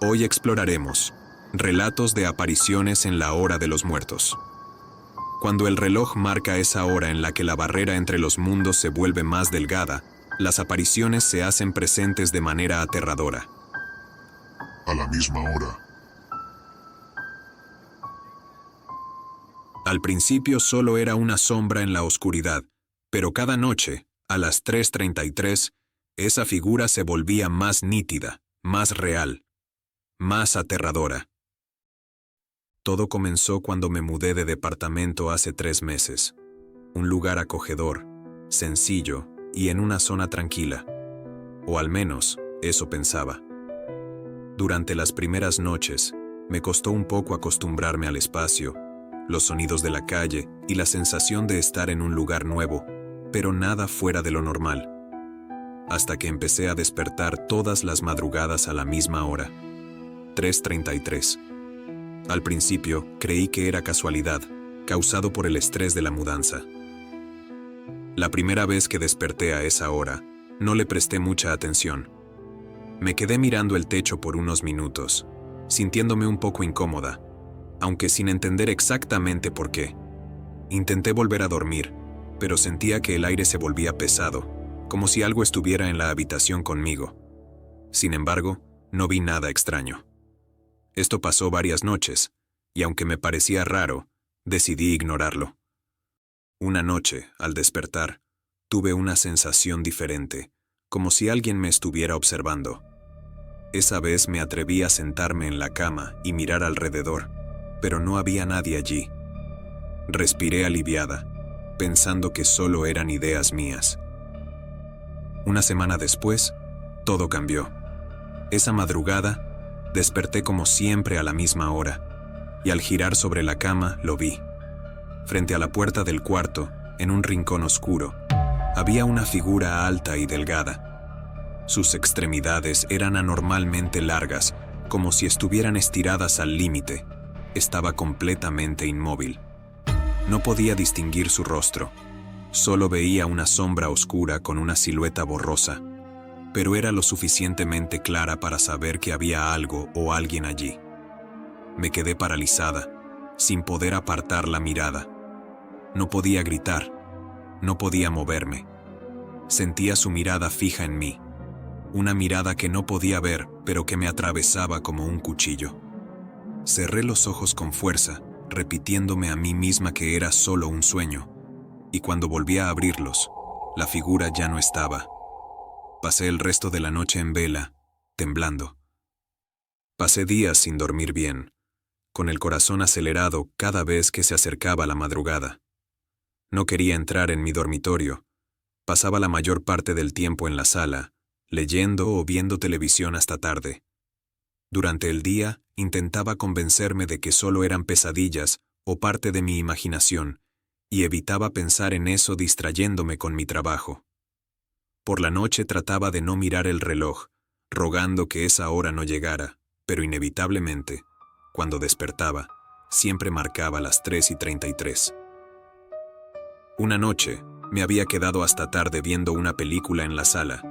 Hoy exploraremos relatos de apariciones en la hora de los muertos. Cuando el reloj marca esa hora en la que la barrera entre los mundos se vuelve más delgada, las apariciones se hacen presentes de manera aterradora. A la misma hora. Al principio solo era una sombra en la oscuridad, pero cada noche, a las 3:33, esa figura se volvía más nítida, más real, más aterradora. Todo comenzó cuando me mudé de departamento hace 3 meses. Un lugar acogedor, sencillo y en una zona tranquila. O al menos, eso pensaba. Durante las primeras noches, me costó un poco acostumbrarme al espacio, los sonidos de la calle y la sensación de estar en un lugar nuevo, pero nada fuera de lo normal. Hasta que empecé a despertar todas las madrugadas a la misma hora. 3:33. Al principio, creí que era casualidad, causado por el estrés de la mudanza. La primera vez que desperté a esa hora, no le presté mucha atención. Me quedé mirando el techo por unos minutos, sintiéndome un poco incómoda, aunque sin entender exactamente por qué. Intenté volver a dormir, pero sentía que el aire se volvía pesado, como si algo estuviera en la habitación conmigo. Sin embargo, no vi nada extraño. Esto pasó varias noches, y aunque me parecía raro, decidí ignorarlo. Una noche, al despertar, tuve una sensación diferente, como si alguien me estuviera observando. Esa vez me atreví a sentarme en la cama y mirar alrededor, pero no había nadie allí. Respiré aliviada, pensando que solo eran ideas mías. Una semana después, todo cambió. Esa madrugada, desperté como siempre a la misma hora, y al girar sobre la cama lo vi. Frente a la puerta del cuarto, en un rincón oscuro, había una figura alta y delgada. Sus extremidades eran anormalmente largas, como si estuvieran estiradas al límite. Estaba completamente inmóvil. No podía distinguir su rostro. Solo veía una sombra oscura con una silueta borrosa, pero era lo suficientemente clara para saber que había algo o alguien allí. Me quedé paralizada, sin poder apartar la mirada. No podía gritar, no podía moverme. Sentía su mirada fija en mí, una mirada que no podía ver, pero que me atravesaba como un cuchillo. Cerré los ojos con fuerza, repitiéndome a mí misma que era solo un sueño, y cuando volví a abrirlos, la figura ya no estaba. Pasé el resto de la noche en vela, temblando. Pasé días sin dormir bien, con el corazón acelerado cada vez que se acercaba la madrugada. No quería entrar en mi dormitorio. Pasaba la mayor parte del tiempo en la sala, leyendo o viendo televisión hasta tarde. Durante el día, intentaba convencerme de que solo eran pesadillas o parte de mi imaginación, y evitaba pensar en eso distrayéndome con mi trabajo. Por la noche trataba de no mirar el reloj, rogando que esa hora no llegara, pero inevitablemente, cuando despertaba, siempre marcaba las 3:33. Una noche, me había quedado hasta tarde viendo una película en la sala.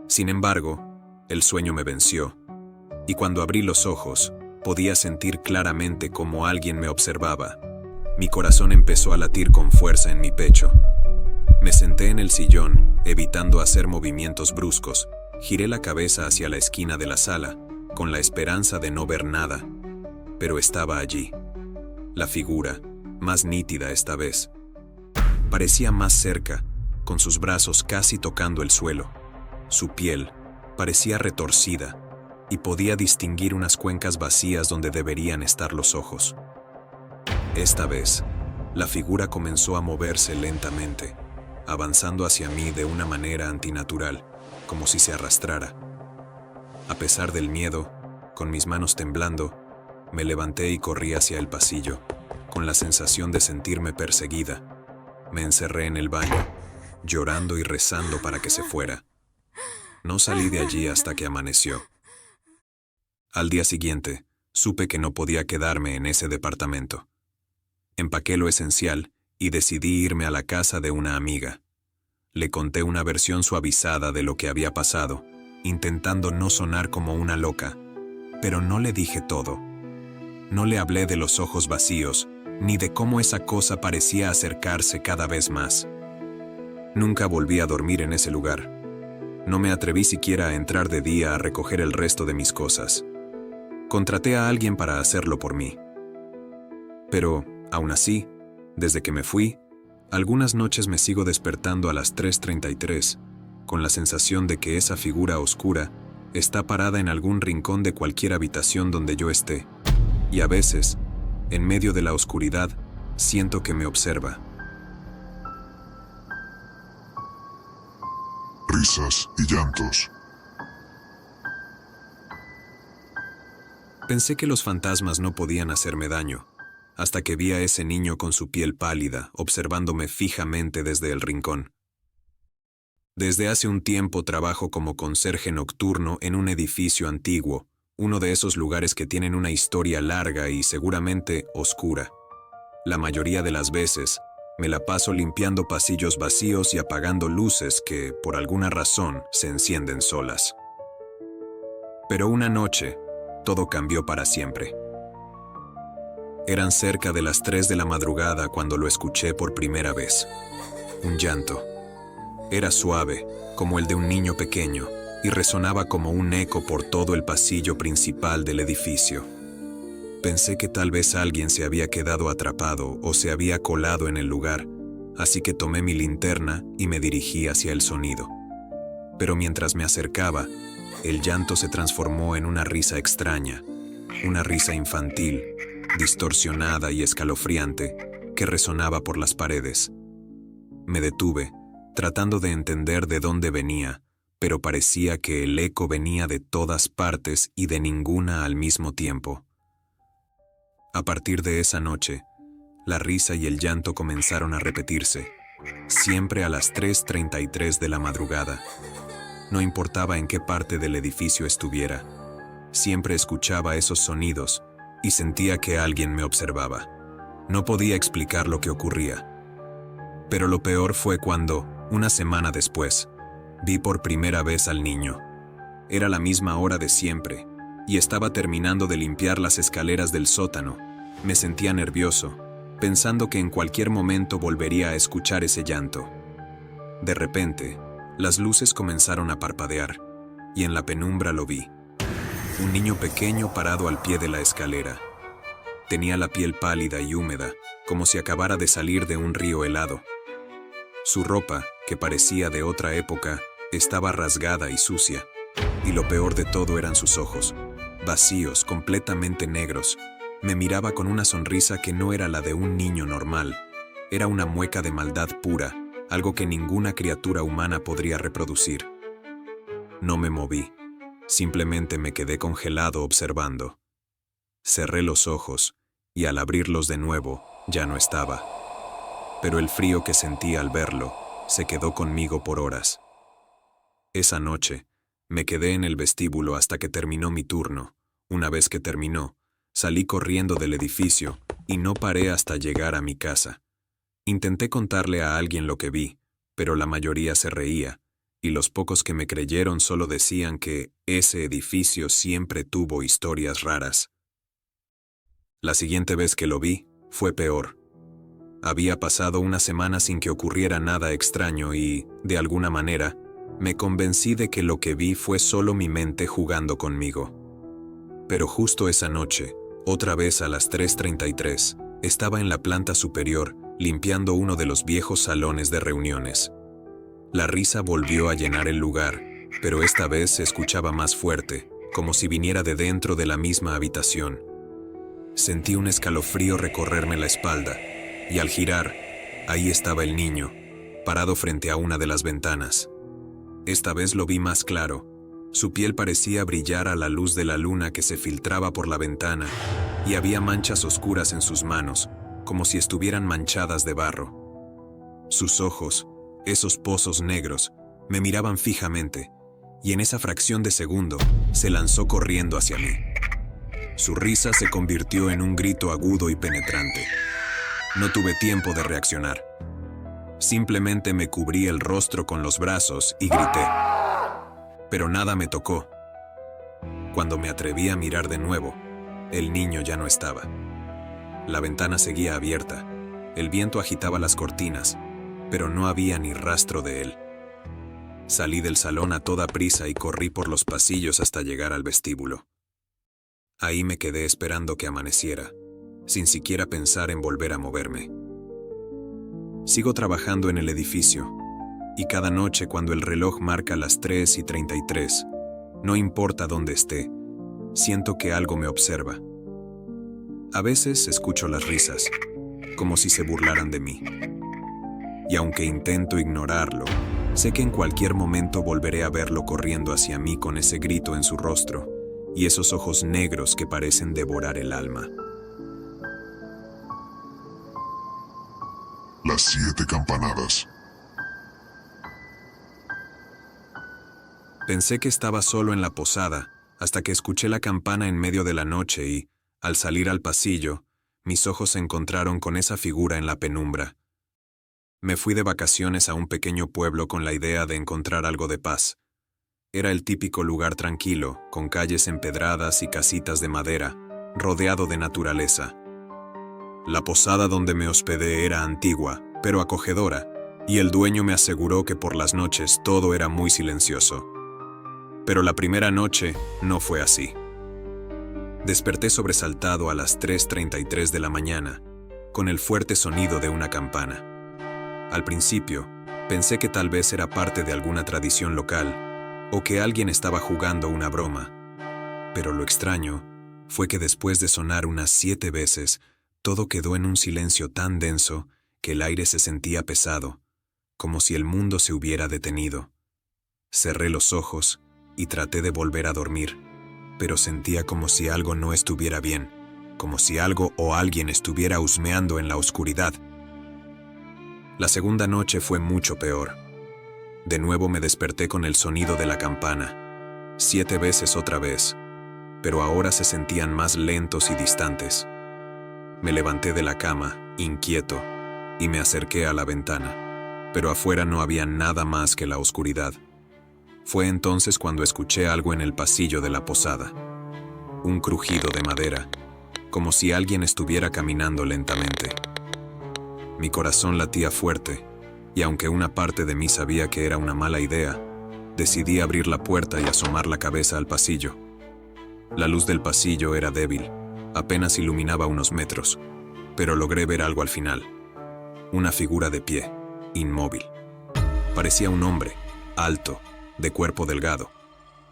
Sin embargo, el sueño me venció, y cuando abrí los ojos, podía sentir claramente cómo alguien me observaba. Mi corazón empezó a latir con fuerza en mi pecho. Me senté en el sillón, evitando hacer movimientos bruscos. Giré la cabeza hacia la esquina de la sala, con la esperanza de no ver nada. Pero estaba allí. La figura, más nítida esta vez. Parecía más cerca, con sus brazos casi tocando el suelo. Su piel parecía retorcida, y podía distinguir unas cuencas vacías donde deberían estar los ojos. Esta vez, la figura comenzó a moverse lentamente, avanzando hacia mí de una manera antinatural, como si se arrastrara. A pesar del miedo, con mis manos temblando, me levanté y corrí hacia el pasillo, con la sensación de sentirme perseguida. Me encerré en el baño, llorando y rezando para que se fuera. No salí de allí hasta que amaneció. Al día siguiente, supe que no podía quedarme en ese departamento. Empaqué lo esencial y decidí irme a la casa de una amiga. Le conté una versión suavizada de lo que había pasado, intentando no sonar como una loca, Pero no le dije todo. No le hablé de los ojos vacíos, ni de cómo esa cosa parecía acercarse cada vez más. Nunca volví a dormir en ese lugar. No me atreví siquiera a entrar de día a recoger el resto de mis cosas. Contraté a alguien para hacerlo por mí. Pero, aún así, desde que me fui, algunas noches me sigo despertando a las 3:33, con la sensación de que esa figura oscura está parada en algún rincón de cualquier habitación donde yo esté, y a veces, en medio de la oscuridad, siento que me observa. Risas y llantos. Pensé que los fantasmas no podían hacerme daño, hasta que vi a ese niño con su piel pálida, observándome fijamente desde el rincón. Desde hace un tiempo trabajo como conserje nocturno en un edificio antiguo, uno de esos lugares que tienen una historia larga y seguramente oscura. La mayoría de las veces, me la paso limpiando pasillos vacíos y apagando luces que, por alguna razón, se encienden solas. Pero una noche, todo cambió para siempre. Eran cerca de las 3 de la madrugada cuando lo escuché por primera vez. Un llanto. Era suave, como el de un niño pequeño, y resonaba como un eco por todo el pasillo principal del edificio. Pensé que tal vez alguien se había quedado atrapado o se había colado en el lugar, así que tomé mi linterna y me dirigí hacia el sonido. Pero mientras me acercaba, el llanto se transformó en una risa extraña, una risa infantil, distorsionada y escalofriante, que resonaba por las paredes. Me detuve, tratando de entender de dónde venía, pero parecía que el eco venía de todas partes y de ninguna al mismo tiempo. A partir de esa noche, la risa y el llanto comenzaron a repetirse, siempre a las 3:33 de la madrugada. No importaba en qué parte del edificio estuviera, siempre escuchaba esos sonidos y sentía que alguien me observaba. No podía explicar lo que ocurría. Pero lo peor fue cuando, una semana después, vi por primera vez al niño. Era la misma hora de siempre, y estaba terminando de limpiar las escaleras del sótano. Me sentía nervioso, pensando que en cualquier momento volvería a escuchar ese llanto. De repente, las luces comenzaron a parpadear, y en la penumbra lo vi. Un niño pequeño parado al pie de la escalera. Tenía la piel pálida y húmeda, como si acabara de salir de un río helado. Su ropa, que parecía de otra época, estaba rasgada y sucia, y lo peor de todo eran sus ojos, vacíos, completamente negros. Me miraba con una sonrisa que no era la de un niño normal. Era una mueca de maldad pura, algo que ninguna criatura humana podría reproducir. No me moví, simplemente me quedé congelado observando. Cerré los ojos, y al abrirlos de nuevo, ya no estaba. Pero el frío que sentí al verlo se quedó conmigo por horas. Esa noche, me quedé en el vestíbulo hasta que terminó mi turno. Una vez que terminó, salí corriendo del edificio y no paré hasta llegar a mi casa. Intenté contarle a alguien lo que vi, pero la mayoría se reía, y los pocos que me creyeron solo decían que ese edificio siempre tuvo historias raras. La siguiente vez que lo vi, fue peor. Había pasado una semana sin que ocurriera nada extraño y, de alguna manera, me convencí de que lo que vi fue solo mi mente jugando conmigo. Pero justo esa noche, otra vez a las 3:33, estaba en la planta superior limpiando uno de los viejos salones de reuniones. La risa volvió a llenar el lugar, pero esta vez se escuchaba más fuerte, como si viniera de dentro de la misma habitación. Sentí un escalofrío recorrerme la espalda, y al girar, ahí estaba el niño, parado frente a una de las ventanas. Esta vez lo vi más claro. Su piel parecía brillar a la luz de la luna que se filtraba por la ventana, y había manchas oscuras en sus manos, como si estuvieran manchadas de barro. Sus ojos, esos pozos negros, me miraban fijamente, y en esa fracción de segundo se lanzó corriendo hacia mí. Su risa se convirtió en un grito agudo y penetrante. No tuve tiempo de reaccionar. Simplemente me cubrí el rostro con los brazos y grité. Pero nada me tocó. Cuando me atreví a mirar de nuevo, el niño ya no estaba. La ventana seguía abierta, el viento agitaba las cortinas, pero no había ni rastro de él. Salí del salón a toda prisa y corrí por los pasillos hasta llegar al vestíbulo. Ahí me quedé esperando que amaneciera, sin siquiera pensar en volver a moverme. Sigo trabajando en el edificio, y cada noche cuando el reloj marca las 3:33, no importa dónde esté, siento que algo me observa. A veces escucho las risas, como si se burlaran de mí. Y aunque intento ignorarlo, sé que en cualquier momento volveré a verlo corriendo hacia mí con ese grito en su rostro y esos ojos negros que parecen devorar el alma. Las 7 campanadas. Pensé que estaba solo en la posada, hasta que escuché la campana en medio de la noche y, al salir al pasillo, mis ojos se encontraron con esa figura en la penumbra. Me fui de vacaciones a un pequeño pueblo con la idea de encontrar algo de paz. Era el típico lugar tranquilo, con calles empedradas y casitas de madera, rodeado de naturaleza. La posada donde me hospedé era antigua, pero acogedora, y el dueño me aseguró que por las noches todo era muy silencioso. Pero la primera noche no fue así. Desperté sobresaltado a las 3:33 de la mañana, con el fuerte sonido de una campana. Al principio, pensé que tal vez era parte de alguna tradición local, o que alguien estaba jugando una broma. Pero lo extraño fue que después de sonar unas 7 veces, todo quedó en un silencio tan denso que el aire se sentía pesado, como si el mundo se hubiera detenido. Cerré los ojos y traté de volver a dormir, pero sentía como si algo no estuviera bien, como si algo o alguien estuviera husmeando en la oscuridad. La segunda noche fue mucho peor. De nuevo me desperté con el sonido de la campana, 7 veces otra vez, pero ahora se sentían más lentos y distantes. Me levanté de la cama, inquieto, y me acerqué a la ventana, pero afuera no había nada más que la oscuridad. Fue entonces cuando escuché algo en el pasillo de la posada. Un crujido de madera, como si alguien estuviera caminando lentamente. Mi corazón latía fuerte, y aunque una parte de mí sabía que era una mala idea, decidí abrir la puerta y asomar la cabeza al pasillo. La luz del pasillo era débil, apenas iluminaba unos metros, pero logré ver algo al final. Una figura de pie, inmóvil. Parecía un hombre, alto, de cuerpo delgado,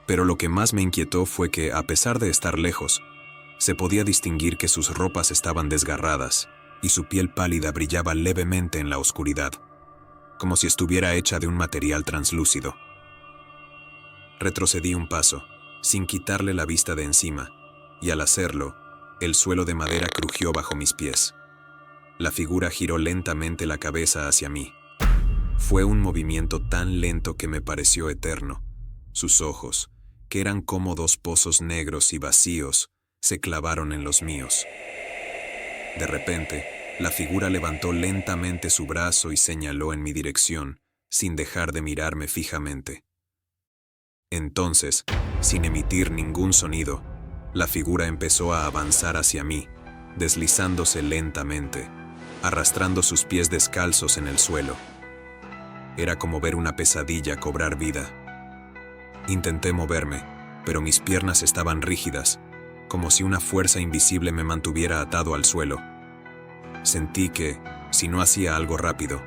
pero lo que más me inquietó fue que, a pesar de estar lejos, se podía distinguir que sus ropas estaban desgarradas y su piel pálida brillaba levemente en la oscuridad, como si estuviera hecha de un material translúcido. Retrocedí un paso, sin quitarle la vista de encima, y al hacerlo, el suelo de madera crujió bajo mis pies. La figura giró lentamente la cabeza hacia mí. Fue un movimiento tan lento que me pareció eterno. Sus ojos, que eran como 2 pozos negros y vacíos, se clavaron en los míos. De repente, la figura levantó lentamente su brazo y señaló en mi dirección, sin dejar de mirarme fijamente. Entonces, sin emitir ningún sonido, la figura empezó a avanzar hacia mí, deslizándose lentamente, arrastrando sus pies descalzos en el suelo. Era como ver una pesadilla cobrar vida. Intenté moverme, pero mis piernas estaban rígidas, como si una fuerza invisible me mantuviera atado al suelo. Sentí que, si no hacía algo rápido,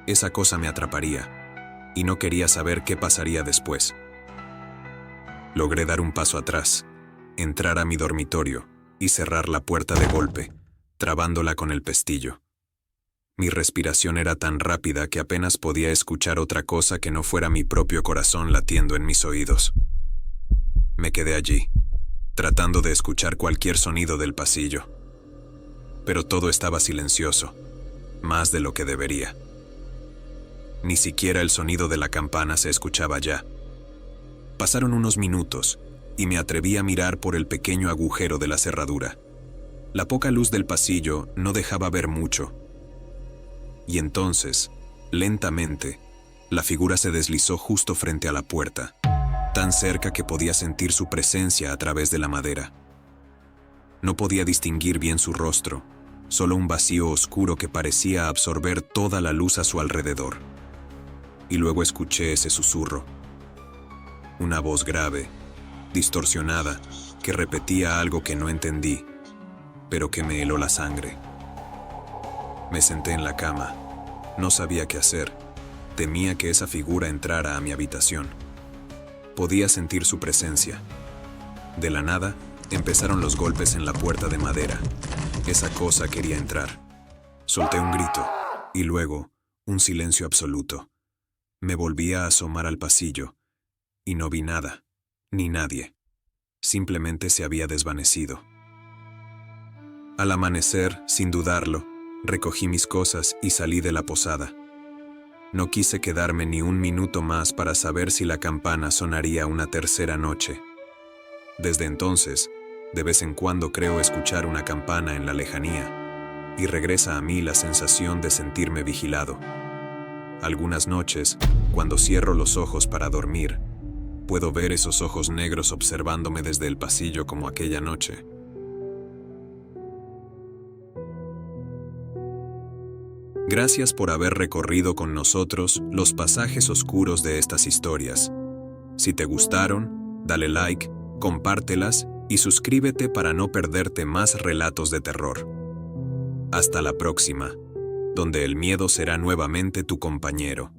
esa cosa me atraparía, y no quería saber qué pasaría después. Logré dar un paso atrás, entrar a mi dormitorio y cerrar la puerta de golpe, trabándola con el pestillo. Mi respiración era tan rápida que apenas podía escuchar otra cosa que no fuera mi propio corazón latiendo en mis oídos. Me quedé allí, tratando de escuchar cualquier sonido del pasillo. Pero todo estaba silencioso, más de lo que debería. Ni siquiera el sonido de la campana se escuchaba ya. Pasaron unos minutos y me atreví a mirar por el pequeño agujero de la cerradura. La poca luz del pasillo no dejaba ver mucho. Y entonces, lentamente, la figura se deslizó justo frente a la puerta, tan cerca que podía sentir su presencia a través de la madera. No podía distinguir bien su rostro, solo un vacío oscuro que parecía absorber toda la luz a su alrededor. Y luego escuché ese susurro. Una voz grave, distorsionada, que repetía algo que no entendí, pero que me heló la sangre. Me senté en la cama. No sabía qué hacer. Temía que esa figura entrara a mi habitación. Podía sentir su presencia. De la nada, empezaron los golpes en la puerta de madera. Esa cosa quería entrar. Solté un grito, y luego, un silencio absoluto. Me volví a asomar al pasillo, y no vi nada, ni nadie. Simplemente se había desvanecido. Al amanecer, sin dudarlo, recogí mis cosas y salí de la posada. No quise quedarme ni un minuto más para saber si la campana sonaría una tercera noche. Desde entonces, de vez en cuando creo escuchar una campana en la lejanía, y regresa a mí la sensación de sentirme vigilado. Algunas noches, cuando cierro los ojos para dormir, puedo ver esos ojos negros observándome desde el pasillo como aquella noche. Gracias por haber recorrido con nosotros los pasajes oscuros de estas historias. Si te gustaron, dale like, compártelas y suscríbete para no perderte más relatos de terror. Hasta la próxima, donde el miedo será nuevamente tu compañero.